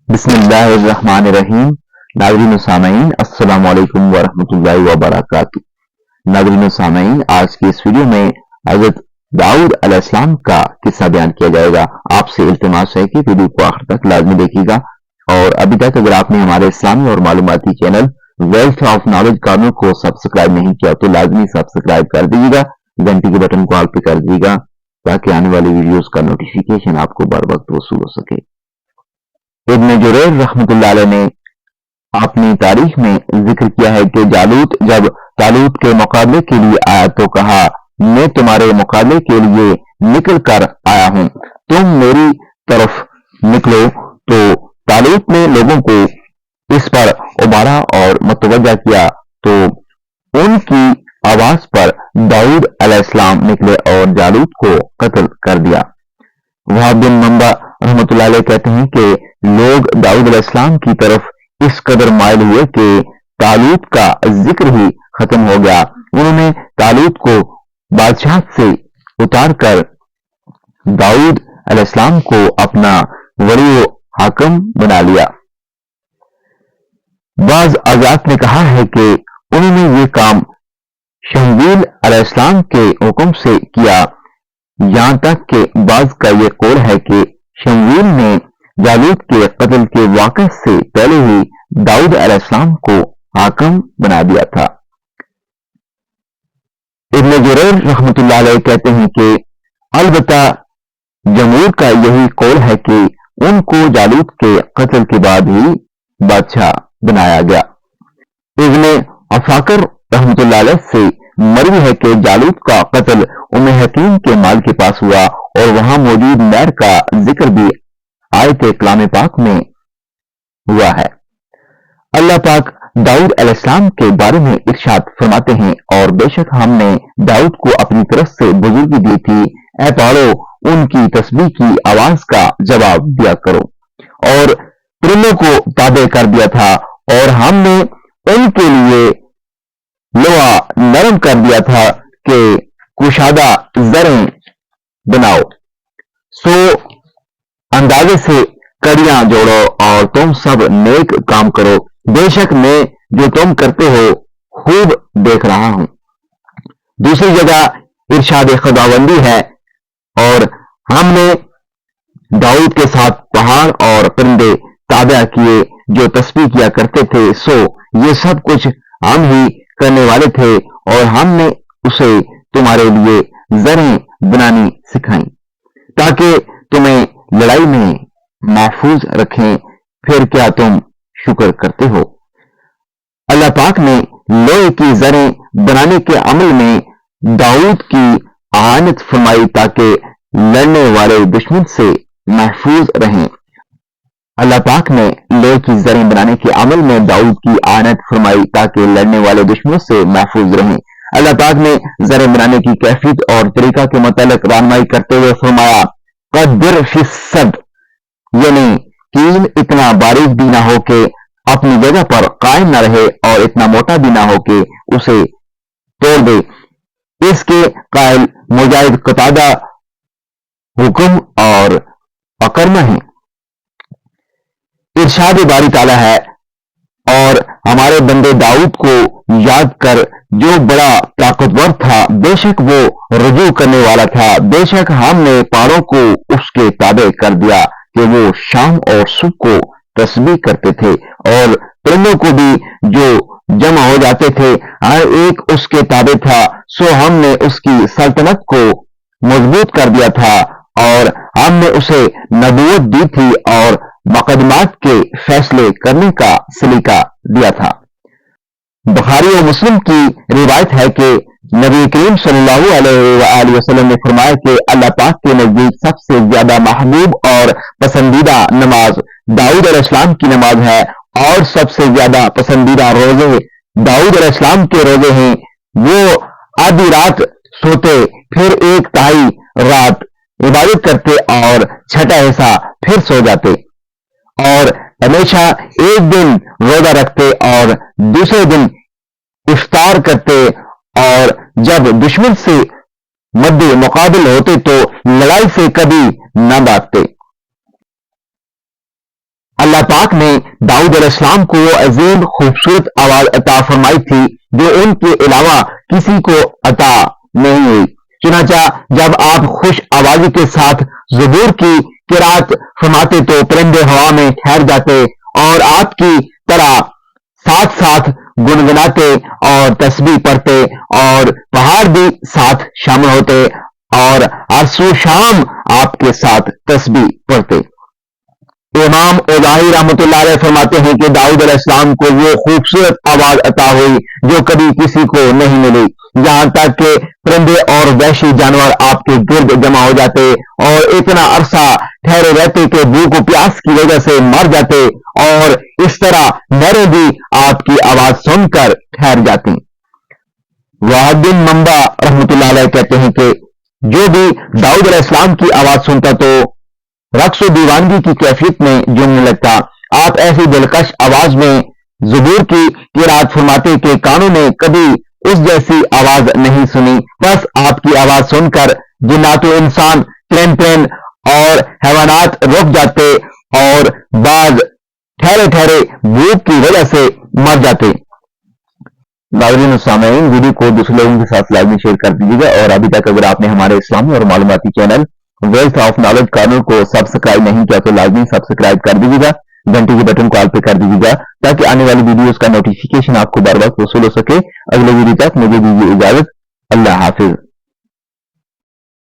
بسم اللہ الرحمن الرحیم۔ ناظرین و سامعین السلام علیکم ورحمۃ اللہ وبرکاتہ۔ ناظرین و سامعین، آج کی اس ویڈیو میں حضرت داؤد علیہ السلام کا قصہ بیان کیا جائے گا۔ آپ سے التماس ہے کہ ویڈیو کو آخر تک لازمی دیکھیے گا، اور ابھی تک اگر آپ نے ہمارے اسلامی اور معلوماتی channel wealth of knowledge corner کو سبسکرائب نہیں کیا تو لازمی سبسکرائب کر دیجیے گا، گھنٹی کے بٹن کو آل پہ کر دیجیے گا تاکہ آنے والی ویڈیوز کا نوٹیفیکیشن آپ کو بر وقت وصول ہو سکے۔ ابن جریر رحمۃ اللہ علیہ نے اپنی تاریخ میں ذکر کیا ہے کہ جالوت جب طالوت کے مقابلے کے لیے آیا تو کہا، میں تمہارے مقابلے کے لیے نکل کر آیا ہوں، تم میری طرف نکلو۔ تو طالوت نے لوگوں کو اس پر ابھارا اور متوجہ کیا تو ان کی آواز پر داؤد علیہ السلام نکلے اور جالوت کو قتل کر دیا۔ وہاب بن منبع رحمۃ اللہ علیہ کہتے ہیں کہ لوگ داؤد علیہ السلام کی طرف اس قدر مائل ہوئے کہ طالوت کا ذکر ہی ختم ہو گیا۔ انہوں نے طالوت کو بادشاہت سے اتار کر داؤد علیہ السلام کو اپنا ولی و حاکم بنا لیا۔ بعض حضرات نے کہا ہے کہ انہوں نے یہ کام شمویل علیہ السلام کے حکم سے کیا، یہاں تک کہ بعض کا یہ قول ہے کہ شمویل نے جالوت کے قتل کے واقعے سے پہلے ہی داؤد علیہ السلام کو حاکم بنا دیا تھا۔ ابن جریر رحمۃ اللہ علیہ کہتے ہیں کہ البتہ جمہور کا یہی قول ہے کہ ان کو جالوت کے قتل کے بعد ہی بادشاہ بنایا گیا۔ ابن عفاکر رحمۃ اللہ علیہ سے مروی ہے کہ جالوت کا قتل ام حکیم کے مال کے پاس ہوا، اور وہاں موجود نہر کا ذکر بھی آیت کلام پاک میں ہوا ہے۔ اللہ پاک داؤد علیہ السلام کے بارے میں ارشاد فرماتے ہیں، اور بے شک ہم نے داؤد کو اپنی طرف سے بزرگی دی تھی، اے پاڑو ان کی تسبیح کی آواز کا جواب دیا کرو، اور پرندوں کو تابع کر دیا تھا، اور ہم نے ان کے لیے لوہا نرم کر دیا تھا کہ کشادہ زریں بناؤ، سو اندازے سے کڑیاں جوڑو اور تم سب نیک کام کرو، بے شک میں جو تم کرتے ہو خوب دیکھ رہا ہوں۔ دوسری جگہ ارشاد خداوندی ہے، اور ہم نے داؤد کے ساتھ پہاڑ اور پرندے تابع کیے جو تسبیح کیا کرتے تھے، سو یہ سب کچھ ہم ہی کرنے والے تھے، اور ہم نے اسے تمہارے لیے زریں بنانی سکھائیں تاکہ تمہیں لڑائی میں محفوظ رکھیں، پھر کیا تم شکر کرتے ہو؟ اللہ پاک نے لوہے کی زریں بنانے کے عمل میں داؤد کی اعانت فرمائی تاکہ لڑنے والے دشمن سے محفوظ رہیں۔ اللہ پاک نے لوہے کی زریں بنانے کے عمل میں داؤد کی اعانت فرمائی تاکہ لڑنے والے دشمنوں سے محفوظ رہیں۔ اللہ پاک نے زریں بنانے کی کیفیت اور طریقہ کے متعلق رہنمائی کرتے ہوئے فرمایا، قدر فی الصد، یعنی کیل اتنا باریک بھی نہ ہو کہ اپنی جگہ پر قائم نہ رہے اور اتنا موٹا بھی نہ ہو کہ اسے توڑ دے۔ اس کے قائل مجاہد، قتادہ، حکم اور اکرمہ ہیں۔ ارشاد باری تعالیٰ ہے، اور ہمارے بندے داؤد کو یاد کر جو بڑا طاقتور تھا، بے شک وہ رجوع کرنے والا تھا، بے شک ہم نے پہاڑوں کو اس کے تابع کر دیا کہ وہ شام اور صبح کو تسبیح کرتے تھے، اور پرندوں کو بھی جو جمع ہو جاتے تھے ہر ایک اس کے تابع تھا، سو ہم نے اس کی سلطنت کو مضبوط کر دیا تھا، اور ہم نے اسے نبوت دی تھی اور مقدمات کے فیصلے کرنے کا سلیقہ دیا تھا۔ بخاری و مسلم کی روایت ہے کہ نبی کریم صلی اللہ علیہ وآلہ وسلم نے فرمایا کہ اللہ پاک کے نزدیک سب سے زیادہ محبوب اور پسندیدہ نماز داؤد علیہ السلام کی نماز ہے، اور سب سے زیادہ پسندیدہ روزے داؤد علیہ السلام کے روزے ہیں۔ وہ آدھی رات سوتے، پھر ایک تہائی رات عبادت کرتے اور چھٹا حصہ پھر سو جاتے، اور ہمیشہ ایک دن روزہ رکھتے اور دوسرے دن افطار کرتے، اور جب دشمن سے مد مقابل ہوتے تو لڑائی سے کبھی نہ بھاگتے۔ اللہ پاک نے داؤد علیہ السلام کو وہ عظیم خوبصورت آواز عطا فرمائی تھی جو ان کے علاوہ کسی کو عطا نہیں ہوئی۔ چنانچہ جب آپ خوش آوازی کے ساتھ زبور کی قرات فرماتے تو پرندے ہوا میں ٹھہر جاتے اور آپ کی طرح ساتھ ساتھ گنگناتے اور تسبیح پڑھتے، اور پہاڑ بھی ساتھ شامل ہوتے اور ہر سو شام آپ کے ساتھ تسبیح پڑھتے۔ امام اوزاعی رحمۃ اللہ علیہ فرماتے ہیں کہ داؤد علیہ السلام کو وہ خوبصورت آواز عطا ہوئی جو کبھی کسی کو نہیں ملی، یہاں تک کہ پرندے اور وحشی جانور آپ کے گرد جمع ہو جاتے اور اتنا عرصہ ٹھہرے رہتے کہ بھوک و پیاس کی وجہ سے مر جاتے، اور اس طرح نہریں بھی آپ کی آواز سن کر ٹھہر جاتی۔ وحد بن منبع رحمۃ اللہ علیہ کہتے ہیں کہ جو بھی داؤد علیہ السلام کی آواز سنتا تو رقص و دیوانگی کی کیفیت میں جمنے لگتا۔ آپ ایسی دلکش آواز میں زبور کی قرات فرماتے کہ کانوں نے کبھی اس جیسی آواز نہیں سنی، بس آپ کی آواز سن کر جنات و انسان، پرند اور حیوانات رک جاتے اور بعض ٹھہرے ٹھہرے بھوک کی وجہ سے مر جاتے۔ ناظرین و سامعین، ویڈیو کو دوسرے لوگوں کے ساتھ لازمی شیئر کر دیجیے گا، اور ابھی تک اگر آپ نے ہمارے اسلامی اور معلوماتی channel wealth of knowledge corner کو سبسکرائب نہیں کیا تو لازمی سبسکرائب کر دیجیے گا، گھنٹی کے بٹن کو آل پہ کر دیجیے گا تاکہ آنے والی ویڈیوز کا نوٹیفیکیشن آپ کو بر وقت وصول ہو سکے۔ اگلے ویڈیو تک مجھے دیجیے اجازت، اللہ حافظ۔